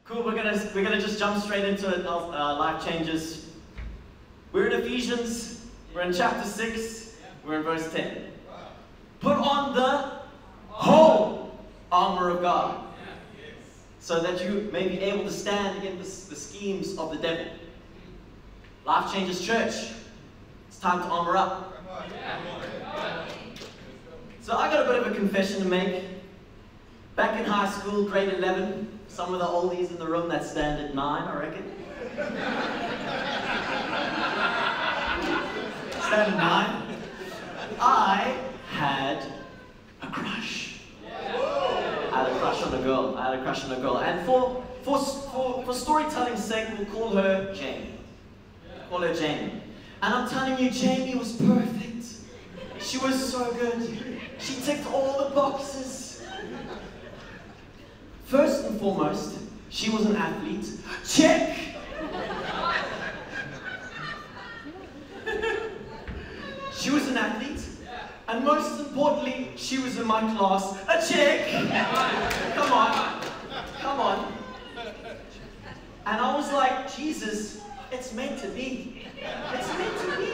Cool, we're gonna just jump straight into it. Life changes. We're in Ephesians. We're in chapter 6. We're in verse 10. Put on the whole armor of God, so that you may be able to stand against the schemes of the devil. Life changes, church. It's time to armor up. So I got a bit of a confession to make. Back in high school, grade 11, some of the oldies in the room that stand at 9, I reckon. Stand at 9. I had a crush. I had a crush on a girl. And for storytelling's sake, we'll call her Jamie. Call her Jamie. And I'm telling you, Jamie was perfect. She was so good. She ticked all the boxes. First and foremost, she was an athlete. Check! She was an athlete. And most importantly, she was in my class. A chick! Come on. Come on. And I was like, Jesus, it's meant to be. It's meant to be.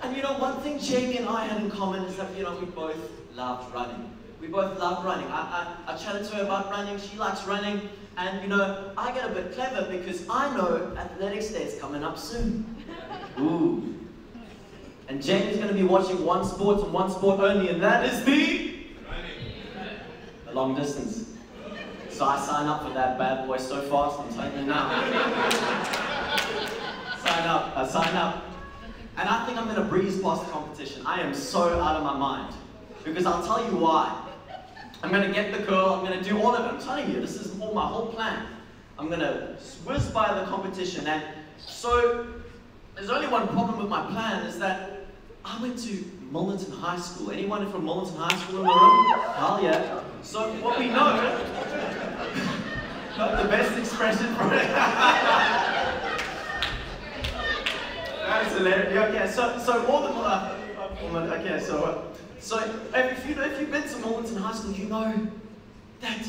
And you know, one thing Jamie and I had in common is that, you know, we both loved running. We both loved running. I chatted to her about running. She likes running. And, you know, I get a bit clever because I know athletics day is coming up soon. Ooh. And Jamie's going to be watching one sport and one sport only, and that is the long distance. So I sign up for that bad boy so fast, I'm telling you now. I sign up. And I think I'm going to breeze past the competition. I am so out of my mind. Because I'll tell you why. I'm going to get the girl, I'm going to do all of it. I'm telling you, this is my whole plan. I'm going to whiz by the competition. And so, there's only one problem with my plan, is that I went to Milnerton High School. Anyone from Milnerton High School in the room? Hell yeah. So what we know, not the best expression for it. That's hilarious. Okay, so all the okay, so if you've been to Milnerton High School, you know that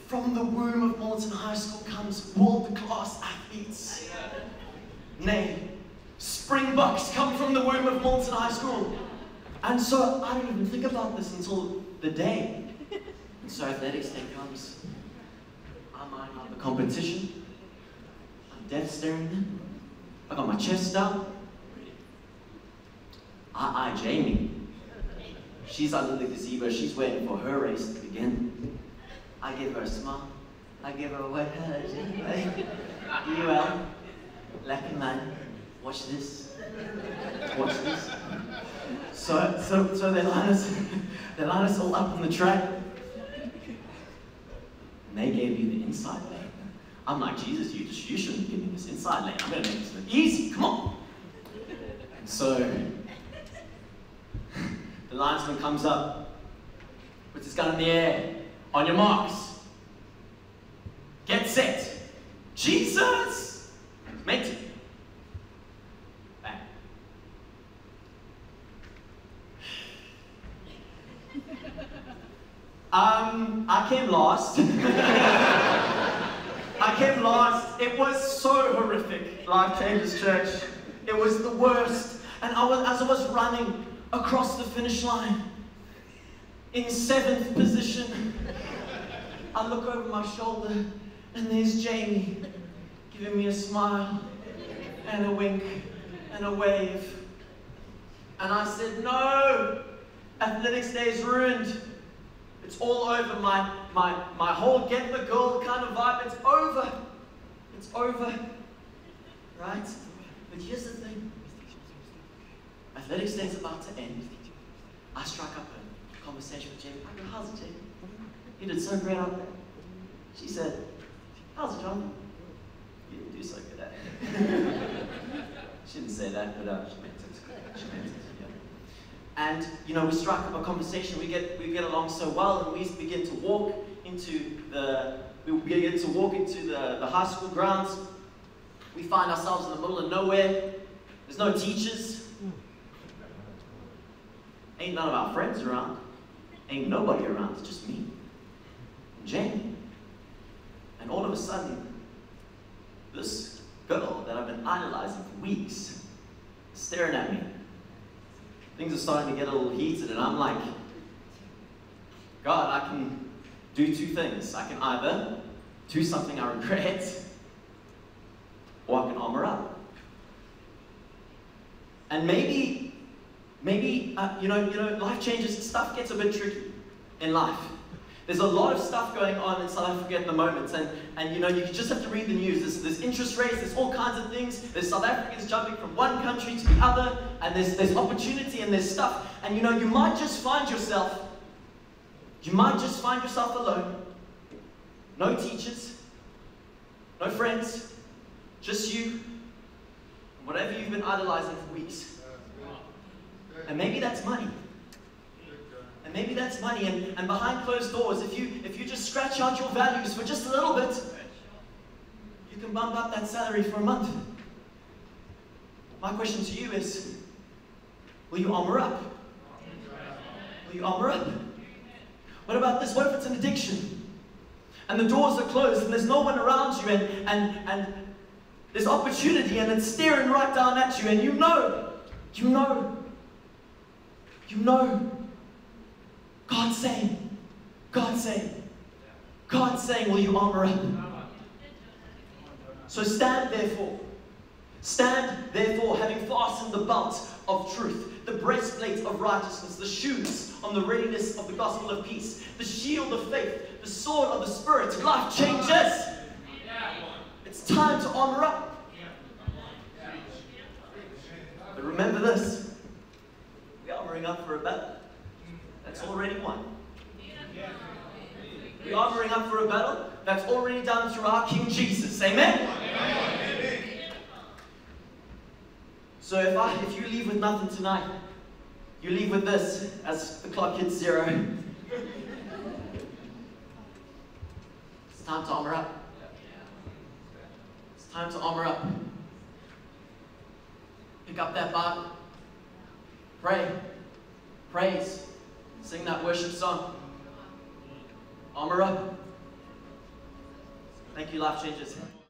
from the womb of Milnerton High School comes world-class athletes. Nay, Springboks come from the womb of Milnerton High School. And so I didn't even think about this until the day. And so athletics day comes. I'm eyeing out the competition. I'm dead staring them. I got my chest out. I eye Jamie. She's under the gazebo. She's waiting for her race to begin. I give her a smile. I give her a wet hand. UL, lekker man. Watch this. Watch this. So they line us all up on the track. And they gave you the inside lane. I'm like, Jesus, you shouldn't give me this inside lane. I'm gonna make this look easy. Come on. And so the linesman comes up, puts his gun in the air. On your marks. Get set. Jesus! Mate. Bang. I came last. I came last. It was so horrific. Life Changes Church. It was the worst. And as I was running across the finish line, in 7th position, I look over my shoulder and there's Jamie giving me a smile and a wink and a wave. And I said, no, athletics day is ruined. It's all over. My whole get the girl kind of vibe, it's over. It's over, right? But here's the thing. Athletics day is about to end. I strike up a conversation with Jamie. I go, how's it, Jamie? You did so great out there. She said, how's it, John? You didn't do so good at it. She didn't say that, but she meant it. She meant it, yeah. And, you know, we strike up a conversation. We get along so well, and we begin to walk into the high school grounds. We find ourselves in the middle of nowhere. There's no teachers. Ain't none of our friends around. Ain't nobody around. It's just me and Jamie. And all of a sudden, this girl that I've been idolizing for weeks is staring at me. Things are starting to get a little heated, and I'm like, God, I can do two things. I can either do something I regret, or I can armor up. And maybe, life changes, stuff gets a bit tricky in life. There's a lot of stuff going on in South Africa at the moment, and you just have to read the news. There's interest rates, there's all kinds of things. There's South Africans jumping from one country to the other, and there's opportunity and there's stuff. And you might just find yourself alone. No teachers, no friends, just you, whatever you've been idolizing for weeks. And maybe that's money. And maybe that's money, and behind closed doors, if you just scratch out your values for just a little bit, you can bump up that salary for a month. My question to you is, will you armor up? Will you armor up? What about this? What if it's an addiction? And the doors are closed and there's no one around you, and there's opportunity and it's staring right down at you, and you know, God's saying, will you armor up? So stand therefore, having fastened the belt of truth, the breastplate of righteousness, the shoes on the readiness of the gospel of peace, the shield of faith, the sword of the Spirit. Life changes. It's time to armor up. But remember this, we're armoring up for a battle that's already won. We're armoring up for a battle that's already done through our King Jesus. Amen? So if you leave with nothing tonight, you leave with this as the clock hits 0. It's time to armor up. It's time to armor up. Pick up that Bible. Pray. Praise. Sing that worship song. Armor up. Thank you, Life Changers.